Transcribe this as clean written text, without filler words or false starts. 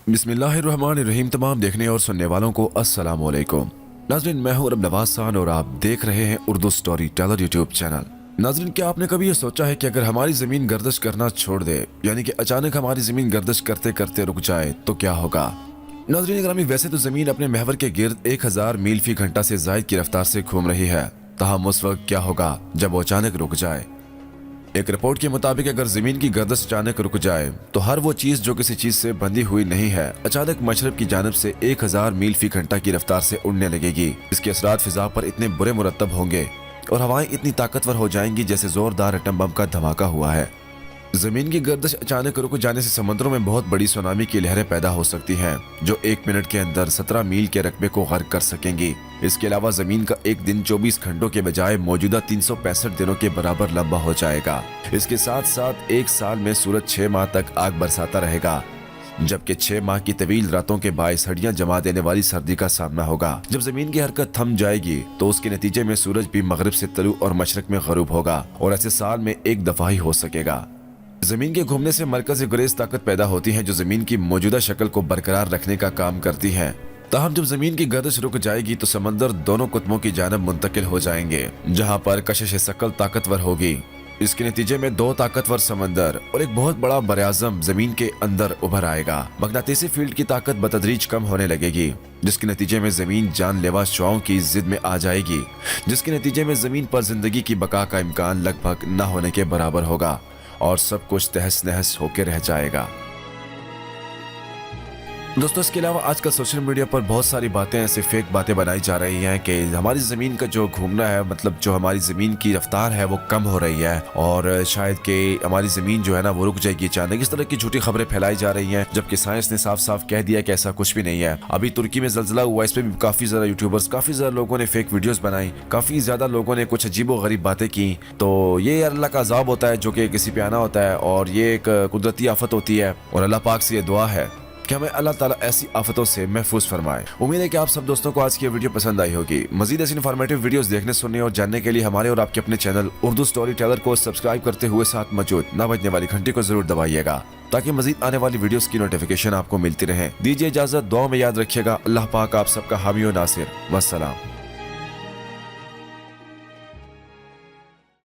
बिस्मिल्लाहिर्रहमानिर्रहीम। तमाम देखने और सुनने वालों को अस्सलाम वालेकुम। नाज़रीन, मैं हूं रब नवाज खान और आप देख रहे हैं Urdu story teller YouTube channel. नाज़रीन, क्या आपने कभी ये सोचा है कि अगर हमारी ज़मीन गर्दिश करना छोड़ दे, यानी कि अचानक हमारी ज़मीन गर्दिश करते करते रुक जाए तो क्या होगा? नाज़रीन ग्रामी, वैसे तो ज़मीन अपने महवर के गिर्द 1000 मील फी घंटा से ज़ायद की रफ्तार से घूम रही है। तहम उस वक्त क्या होगा जब वो अचानक रुक जाए? एक रिपोर्ट के मुताबिक अगर जमीन की गर्दिश अचानक रुक जाए तो हर वो चीज जो किसी चीज से बंधी हुई नहीं है अचानक मशरब की जानिब से 1000 मील फी घंटा की रफ्तार से उड़ने लगेगी। इसके असरात फिजा पर इतने बुरे मुरतब होंगे और हवाएं इतनी ताकतवर हो जाएंगी जैसे जोरदार एटम बम का धमाका हुआ है। जमीन की गर्दिश अचानक रुक जाने से समुद्रों में बहुत बड़ी सुनामी की लहरें पैदा हो सकती हैं, जो 1 मिनट के अंदर 17 मील के रकबे को गर्क कर सकेंगी। इसके अलावा जमीन का एक दिन 24 घंटों के बजाय मौजूदा 365 दिनों के बराबर लंबा हो जाएगा। इसके साथ साथ एक साल में सूरज 6 माह तक आग बरसाता रहेगा, जबकि 6 माह की तवील रातों के बायस हड्डियां जमा देने वाली सर्दी का सामना होगा। जब जमीन की हरकत थम जाएगी तो उसके नतीजे में सूरज भी मगरिब से तलू और मशरक में गरूब होगा और ऐसे साल में एक दफा ही हो सकेगा। जमीन के घूमने से मरकज़ गुरेज ताकत पैदा होती है जो जमीन की मौजूदा शक्ल को बरकरार रखने का काम करती है। ताहम जब जमीन की गर्दिश रुक जाएगी तो समंदर दोनों कुतुबों की जानब मुंतकिल हो जाएंगे, जहां पर कशिश शकल ताकतवर होगी। इसके नतीजे में 2 ताकतवर समंदर और एक बहुत बड़ा बराआज़म जमीन के अंदर उभर आएगा। मगनातीसी फील्ड की ताकत बतदरीज कम होने लगेगी, जिसके नतीजे में जमीन जानलेवा शुआओं की जिद में आ जाएगी, जिसके नतीजे में जमीन पर जिंदगी की बका का इम्कान लगभग न होने के बराबर होगा और सब कुछ तहस नहस होकर रह जाएगा। दोस्तों, इसके अलावा आजकल सोशल मीडिया पर बहुत सारी बातें ऐसे फेक बातें बनाई जा रही हैं कि हमारी ज़मीन का जो घूमना है, मतलब जो हमारी ज़मीन की रफ्तार है वो कम हो रही है और शायद कि हमारी ज़मीन जो है ना वो रुक जाएगी अचानक। इस तरह की झूठी खबरें फैलाई जा रही हैं, जबकि साइंस ने साफ साफ कह दिया कि ऐसा कुछ भी नहीं है। अभी तुर्की में ज़लज़ला हुआ, इस पर भी काफ़ी ज़्यादा यूट्यूबर्स, काफ़ी ज़्यादा लोगों ने फेक वीडियोज़ बनाई, काफ़ी ज़्यादा लोगों ने कुछ अजीबो गरीब बातें की। तो ये अल्लाह का अज़ाब होता है जो कि किसी पे आना होता है और ये एक कुदरती आफत होती है और अल्लाह पाक से ये दुआ है कि हमें अल्लाह ताला ऐसी आफतों से महफूज फरमाए। उम्मीद है कि आप सब दोस्तों को आज की वीडियो पसंद आई होगी। मजीद ऐसी इन्फॉर्मेटिव वीडियोस देखने, सुनने और जानने के लिए हमारे और आपके अपने चैनल उर्दू स्टोरी टेलर को सब्सक्राइब करते हुए साथ मौजूद ना बजने वाली घंटी को जरूर दबाइएगा ताकि मजीद आने वाली वीडियोस की नोटिफिकेशन आपको मिलती रहे। दीजिए इजाजत, दुआ में याद रखिएगा। अल्लाह पाक आप सबका हामी और नासिर। वस्सलाम।